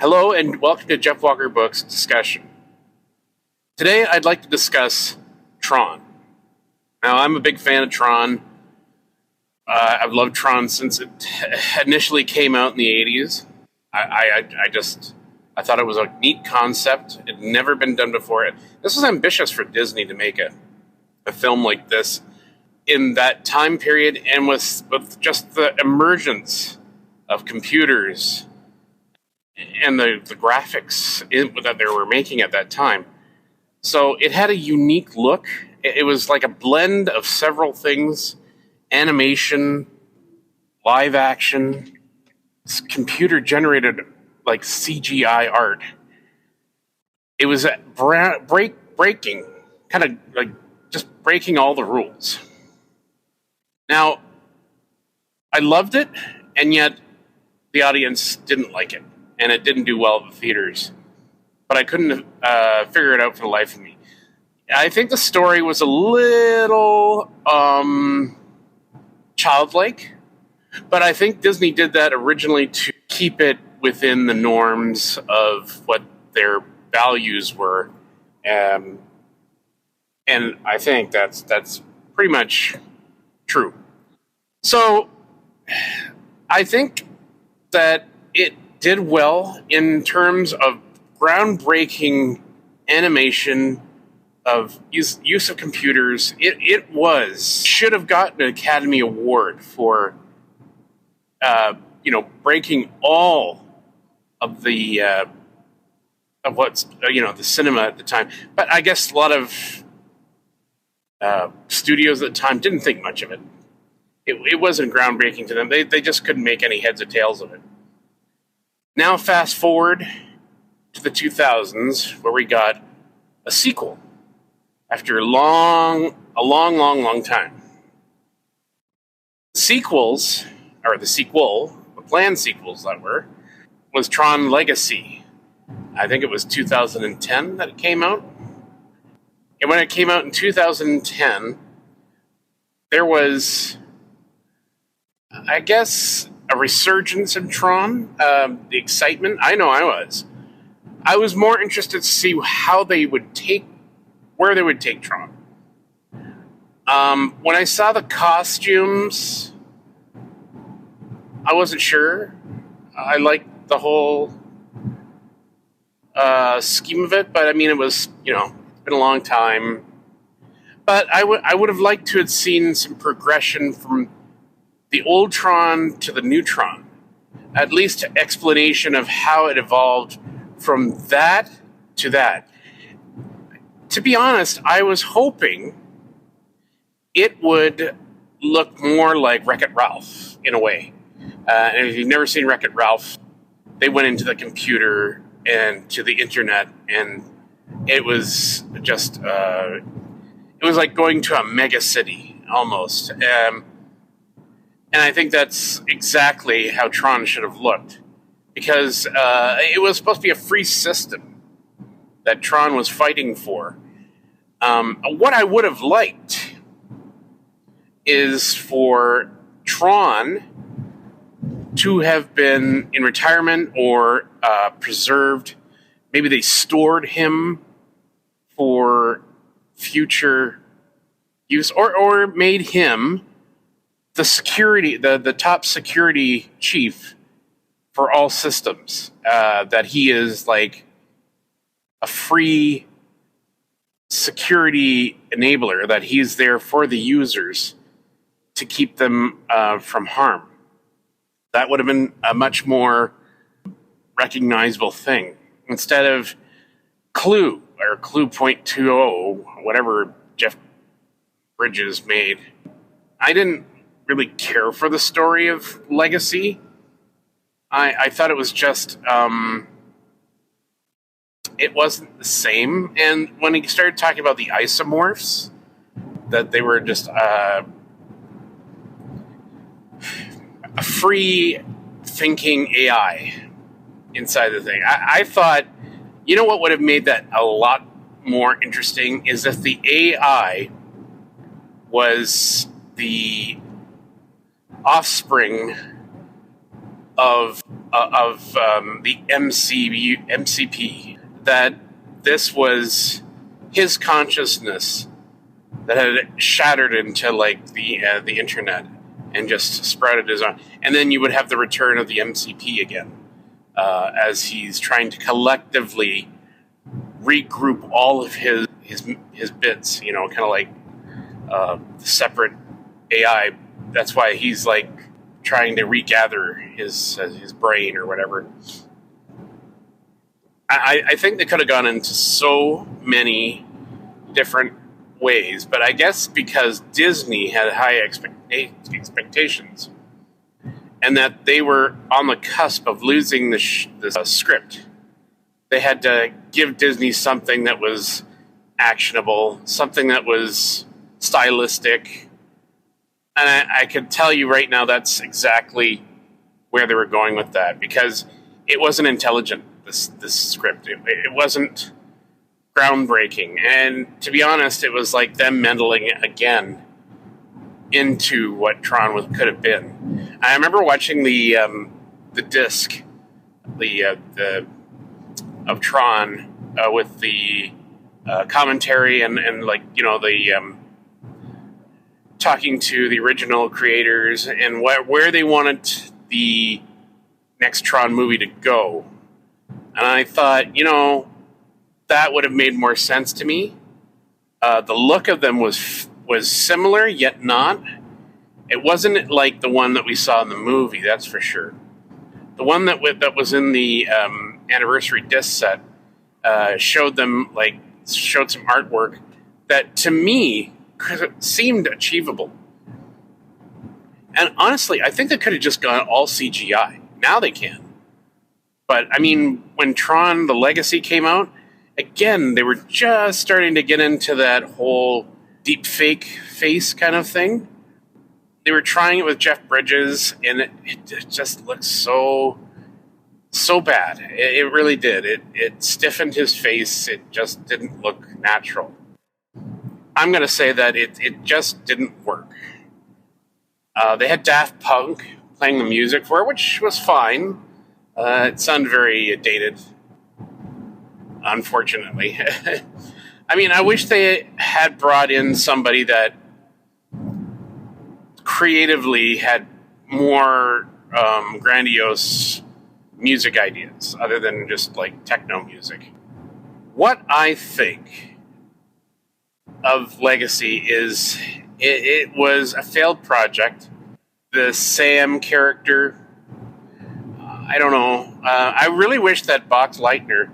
Hello and welcome to Jeff Walker Books Discussion. Today I'd like to discuss TRON. Now, I'm a big fan of TRON. I've loved TRON since it initially came out in the 80s. I thought it was a neat concept. It had never been done before. This was ambitious for Disney to make a film like this in that time period, and with just the emergence of computers and the graphics that they were making at that time. So it had a unique look. It was like a blend of several things: animation, live action, computer generated like CGI art. It was breaking, kind of like just breaking all the rules. Now, I loved it, and yet the audience didn't like it, and it didn't do well at the theaters. But I couldn't figure it out for the life of me. I think the story was a little childlike, but I think Disney did that originally to keep it within the norms of what their values were, and I think that's pretty much true. So I think that it did well in terms of groundbreaking animation, of use of computers. It should have gotten an Academy Award for breaking all of the of what's the cinema at the time. But I guess a lot of studios at the time didn't think much of it. It wasn't groundbreaking to them. They just couldn't make any heads or tails of it. Now fast forward to the 2000s, where we got a sequel after a long time. The sequel, the planned sequels was TRON Legacy. I think it was 2010 that it came out. And when it came out in 2010, there was, I guess, a resurgence in TRON, the excitement. I know I was more interested to see where they would take TRON. When I saw the costumes, I wasn't sure. I liked the whole scheme of it, but I mean, it was, it's been a long time. But I would have liked to have seen some progression from the old TRON to the new TRON. At least an explanation of how it evolved from that to that. To be honest, I was hoping it would look more like Wreck-It Ralph in a way. And if you've never seen Wreck-It Ralph, they went into the computer and to the internet, and it was just, it was like going to a mega city almost. And I think that's exactly how TRON should have looked, because it was supposed to be a free system that TRON was fighting for. What I would have liked is for TRON to have been in retirement or preserved. Maybe they stored him for future use, or made him the security, the top security chief for all systems. That he is like a free security enabler, that he's there for the users to keep them from harm. That would have been a much more recognizable thing, instead of Clue or Clue 0.20, whatever Jeff Bridges made. I didn't really care for the story of Legacy. I thought it was just, it wasn't the same. And when he started talking about the isomorphs, that they were just a free thinking AI inside the thing, I thought, what would have made that a lot more interesting is if the AI was the offspring of the MCP, that this was his consciousness that had shattered into like the internet and just sprouted his own. And then you would have the return of the MCP again, as he's trying to collectively regroup all of his bits, kind of like separate AI. That's why he's like trying to regather his brain or whatever. I think they could have gone into so many different ways, but I guess because Disney had high expectations and that they were on the cusp of losing the script, they had to give Disney something that was actionable, something that was stylistic. And I could tell you right now that's exactly where they were going with that, because it wasn't intelligent, this script. It wasn't groundbreaking. And to be honest, it was like them meddling again into what Tron could have been. I remember watching the disc of Tron with the commentary and like, the talking to the original creators and where they wanted the next Tron movie to go. And I thought, that would have made more sense to me. The look of them was similar, yet not. It wasn't like the one that we saw in the movie, that's for sure. The one that was in the anniversary disc set showed some artwork that, to me, seemed achievable. And honestly, I think they could have just gone all CGI. Now they can. But, I mean, when Tron: The Legacy came out, again, they were just starting to get into that whole deep fake face kind of thing. They were trying it with Jeff Bridges, and it just looked so bad. It really did. It stiffened his face. It just didn't look natural. I'm going to say that it just didn't work. They had Daft Punk playing the music for it, which was fine. It sounded very dated, unfortunately. I mean, I wish they had brought in somebody that creatively had more grandiose music ideas other than just like techno music. What I think of Legacy is it was a failed project. The Sam character, I don't know. I really wish that Box Lightner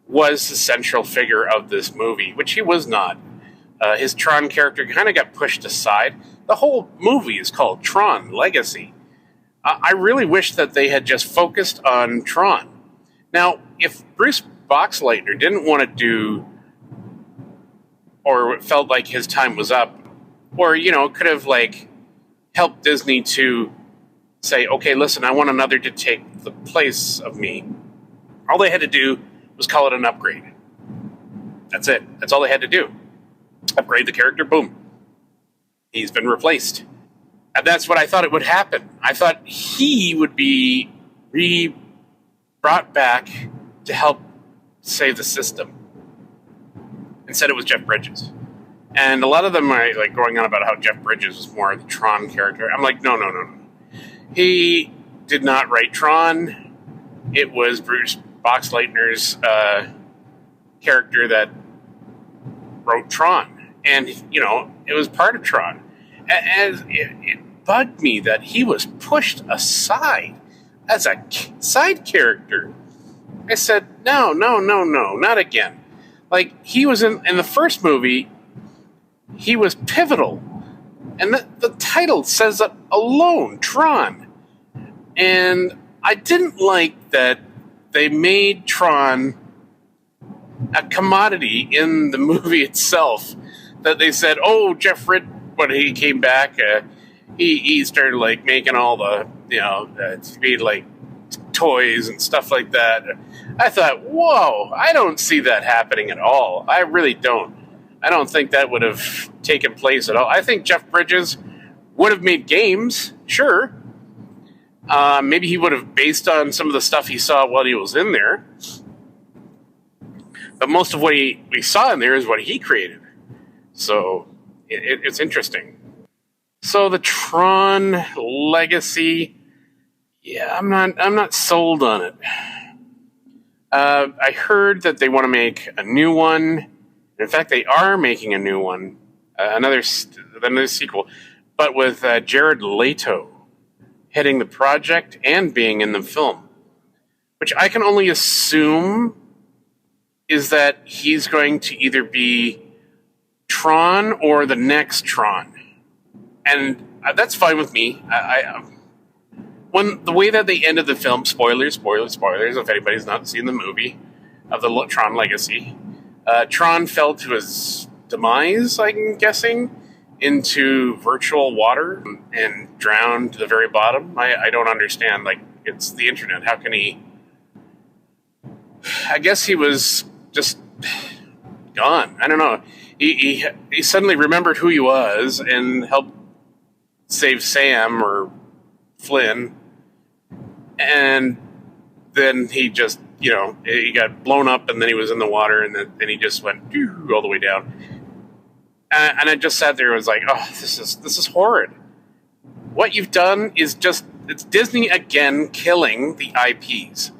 was the central figure of this movie, which he was not. His Tron character kind of got pushed aside. The whole movie is called Tron Legacy. I really wish that they had just focused on Tron. Now, if Bruce Boxleitner didn't want to do, or felt like his time was up, or, could have, helped Disney to say, okay, listen, I want another to take the place of me. All they had to do was call it an upgrade. That's it. That's all they had to do. Upgrade the character, boom. He's been replaced. And that's what I thought it would happen. I thought he would be brought back to help save the system. Instead, it was Jeff Bridges. And a lot of them are going on about how Jeff Bridges was more of the Tron character. I'm like, no. He did not write Tron. It was Bruce Boxleitner's character that wrote Tron. And, it was part of Tron. And it bugged me that he was pushed aside as a side character. I said, no, not again. He was in the first movie, he was pivotal. And the title says it alone, Tron. And I didn't like that they made Tron a commodity in the movie itself. That they said, oh, Jeff Bridges, when he came back, he started making all the, made toys and stuff like that. I thought, whoa, I don't see that happening at all. I really don't. I don't think that would have taken place at all. I think Jeff Bridges would have made games, sure, Maybe he would have based on some of the stuff he saw while he was in there, but most of what we saw in there is what he created. So it's interesting. So the Tron Legacy, yeah, I'm not sold on it. I heard that they want to make a new one. In fact, they are making a new one, another sequel, but with Jared Leto heading the project and being in the film, which I can only assume is that he's going to either be Tron or the next Tron, and that's fine with me. When the way that they ended the film, spoilers, if anybody's not seen the movie of the Tron Legacy, Tron fell to his demise, I'm guessing, into virtual water and drowned to the very bottom. I don't understand. Like, it's the internet. How can he? I guess he was just gone. I don't know. He suddenly remembered who he was and helped save Sam or Flynn, and then he just, he got blown up, and then he was in the water, and then he just went all the way down. And I just sat there and was like, oh, this is horrid. What you've done is it's Disney again killing the IPs.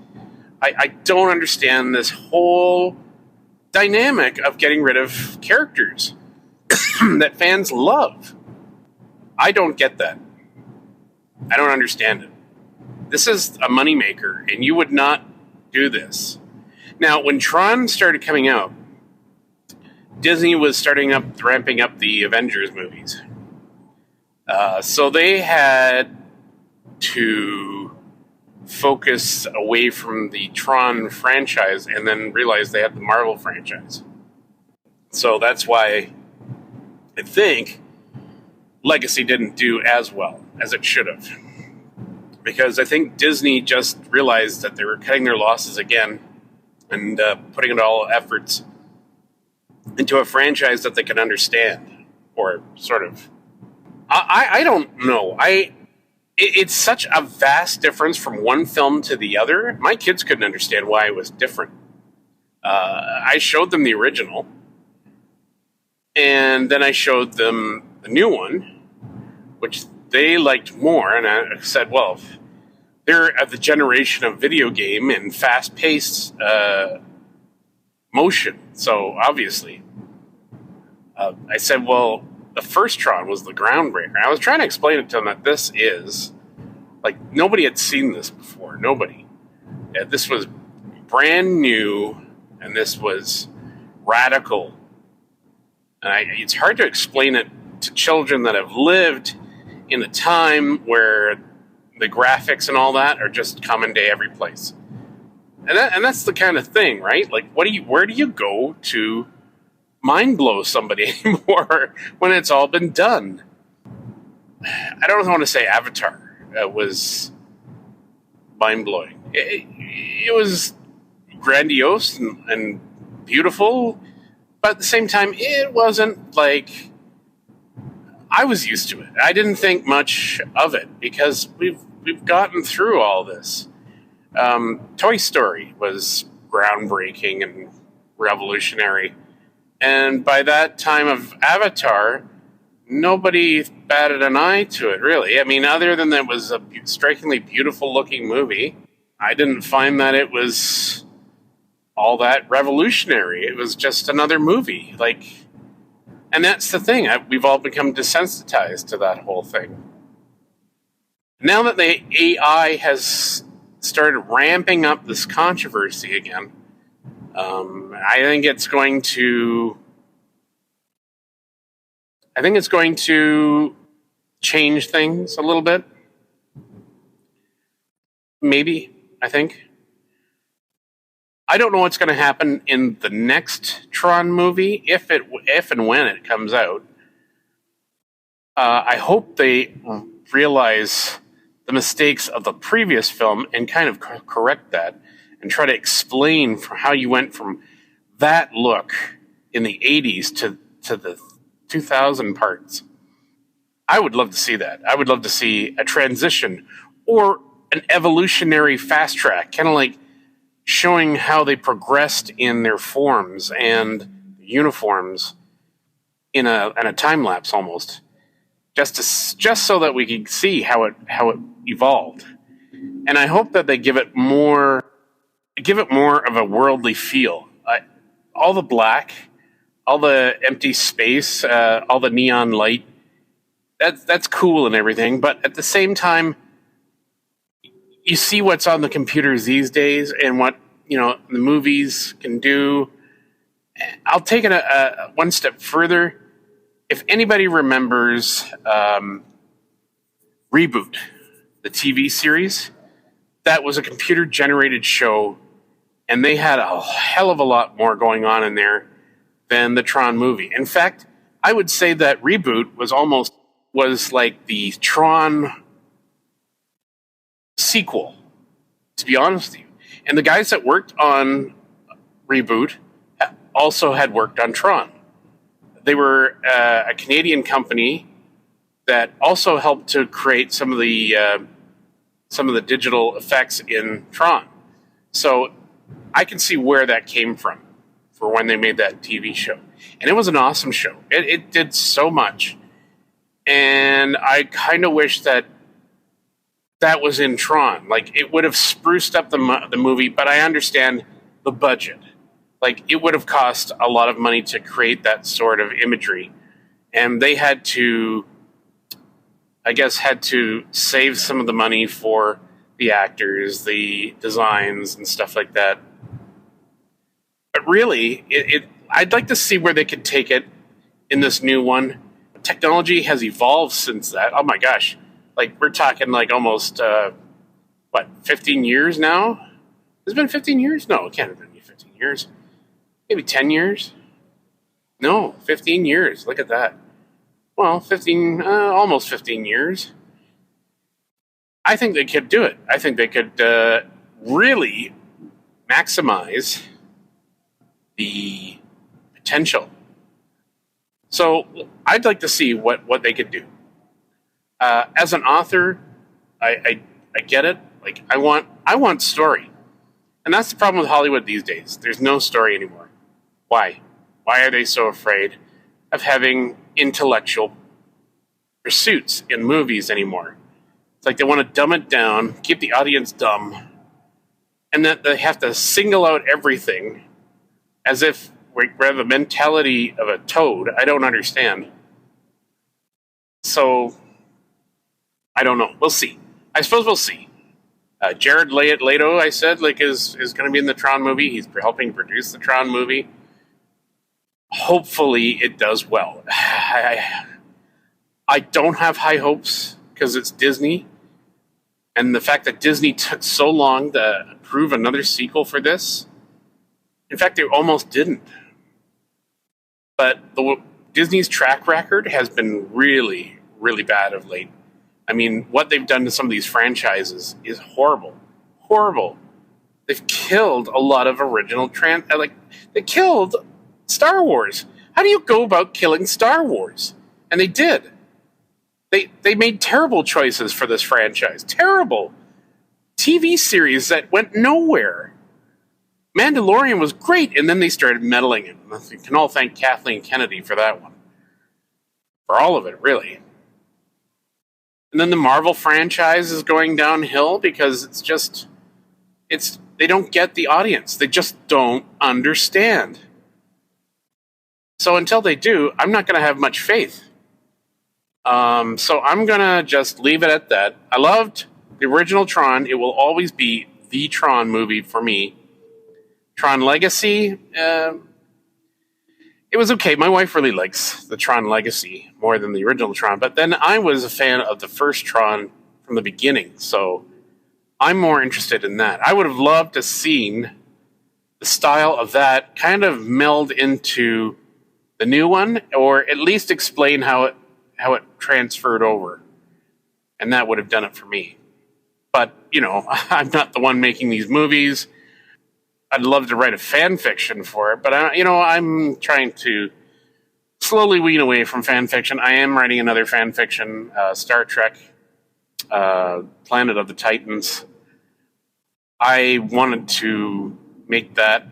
I don't understand this whole dynamic of getting rid of characters that fans love. I don't get that. I don't understand it. This is a moneymaker, and you would not do this. Now, when Tron started coming out, Disney was ramping up the Avengers movies. So they had to focus away from the Tron franchise and then realize they had the Marvel franchise. So that's why I think Legacy didn't do as well as it should have. Because I think Disney just realized that they were cutting their losses again and putting it all efforts into a franchise that they can understand, or sort of. I don't know. It's such a vast difference from one film to the other. My kids couldn't understand why it was different. I showed them the original, and then I showed them the new one, which they liked more. And I said, well, they're at the generation of video game and fast-paced motion, so obviously. I said, well, the first Tron was the groundbreaker. I was trying to explain it to them that this is, like, nobody had seen this before. Nobody. This was brand new, and this was radical. And it's hard to explain it to children that have lived in a time where the graphics and all that are just common day every place. And that's the kind of thing, right? Like, where do you go to mind blow somebody anymore when it's all been done? I don't want to say Avatar was mind blowing. It was grandiose and beautiful, but at the same time, it wasn't like I was used to it. I didn't think much of it because we've gotten through all this. Toy Story was groundbreaking and revolutionary. And by that time of Avatar, nobody batted an eye to it, really. I mean, other than that it was a strikingly beautiful-looking movie, I didn't find that it was all that revolutionary. It was just another movie. And that's the thing. We've all become desensitized to that whole thing. Now that the AI has started ramping up this controversy again, I think it's going to change things a little bit. Maybe, I think. I don't know what's going to happen in the next Tron movie, if and when it comes out. I hope they realize the mistakes of the previous film and kind of correct that and try to explain how you went from that look in the 80s to the 2000 parts. I would love to see that. I would love to see a transition, or an evolutionary fast track, kind of like showing how they progressed in their forms and uniforms in a time lapse almost, just so that we can see how it evolved. And I hope that they give it more of a worldly feel. All the black, all the empty space, all the neon light. That's cool and everything, but at the same time, you see what's on the computers these days and what the movies can do. I'll take it one step further. If anybody remembers Reboot, the TV series, that was a computer-generated show, and they had a hell of a lot more going on in there than the Tron movie. In fact, I would say that Reboot was like the Tron sequel, to be honest with you. And the guys that worked on Reboot also had worked on Tron. They were a Canadian company that also helped to create some of the digital effects in Tron. So I can see where that came from for when they made that TV show. And it was an awesome show. It did so much. And I kind of wish that was in Tron. Like, it would have spruced up the movie, but I understand the budget. Like, it would have cost a lot of money to create that sort of imagery. And they had to save some of the money for the actors, the designs, and stuff like that. But really, I'd like to see where they could take it in this new one. Technology has evolved since that. Oh my gosh. Like, we're talking like almost, 15 years now? Has it been 15 years? No, it can't have been 15 years. Maybe 10 years? No, 15 years. Look at that. Well, almost 15 years. I think they could do it. I think they could really maximize the potential. So I'd like to see what they could do. As an author, I get it. Like, I want story. And that's the problem with Hollywood these days. There's no story anymore. Why? Why are they so afraid of having intellectual pursuits in movies anymore? It's like they want to dumb it down, keep the audience dumb, and that they have to single out everything as if we have the mentality of a toad. I don't understand. So, I don't know. We'll see. I suppose we'll see. Jared Leto, I said, is going to be in the Tron movie. He's helping produce the Tron movie. Hopefully it does well. I don't have high hopes because it's Disney. And the fact that Disney took so long to approve another sequel for this. In fact, they almost didn't. But Disney's track record has been really, really bad of late. I mean, what they've done to some of these franchises is horrible. Horrible. They've killed a lot of original they killed Star Wars. How do you go about killing Star Wars? And they did. They made terrible choices for this franchise. Terrible. TV series that went nowhere. Mandalorian was great, and then they started meddling in. We can all thank Kathleen Kennedy for that one. For all of it, really. And then the Marvel franchise is going downhill because they don't get the audience. They just don't understand. So until they do, I'm not going to have much faith. So I'm going to just leave it at that. I loved the original Tron. It will always be the Tron movie for me. Tron Legacy, it was okay. My wife really likes the Tron Legacy more than the original Tron. But then I was a fan of the first Tron from the beginning. So I'm more interested in that. I would have loved to have seen the style of that kind of meld into the new one, or at least explain how it transferred over. And that would have done it for me. But, I'm not the one making these movies. I'd love to write a fan fiction for it, but I'm trying to slowly wean away from fan fiction. I am writing another fan fiction, Star Trek Planet of the Titans. I wanted to make that,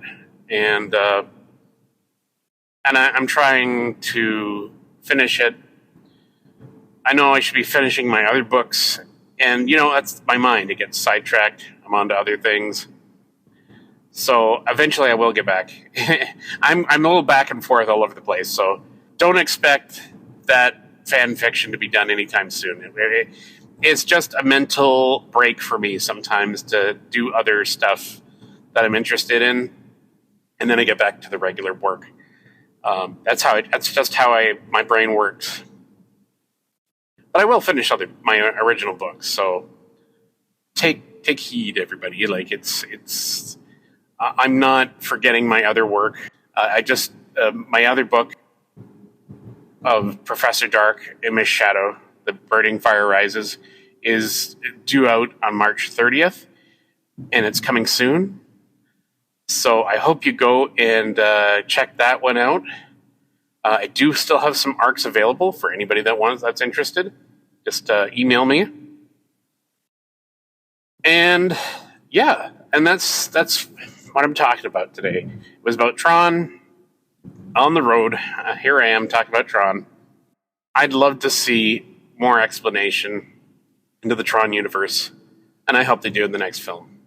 and I'm trying to finish it. I know I should be finishing my other books, and that's my mind. It gets sidetracked. I'm on to other things. So eventually, I will get back. I'm a little back and forth all over the place. So don't expect that fan fiction to be done anytime soon. It's just a mental break for me sometimes to do other stuff that I'm interested in, and then I get back to the regular work. That's just how my brain works. But I will finish my original books. So take heed, everybody. Like it's. I'm not forgetting my other work. My other book of Professor Dark and Miss Shadow, The Burning Fire Rises, is due out on March 30th, and it's coming soon. So I hope you go and check that one out. I do still have some arcs available for anybody that's interested. Just email me. And yeah, and that's what I'm talking about today. It was about TRON on the road. Here I am talking about TRON. I'd love to see more explanation into the TRON universe, and I hope they do in the next film.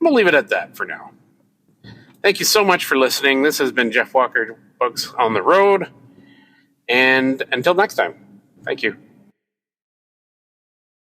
We'll leave it at that for now. Thank you so much for listening. This has been Jeff Walker, Books on the Road, and until next time, thank you.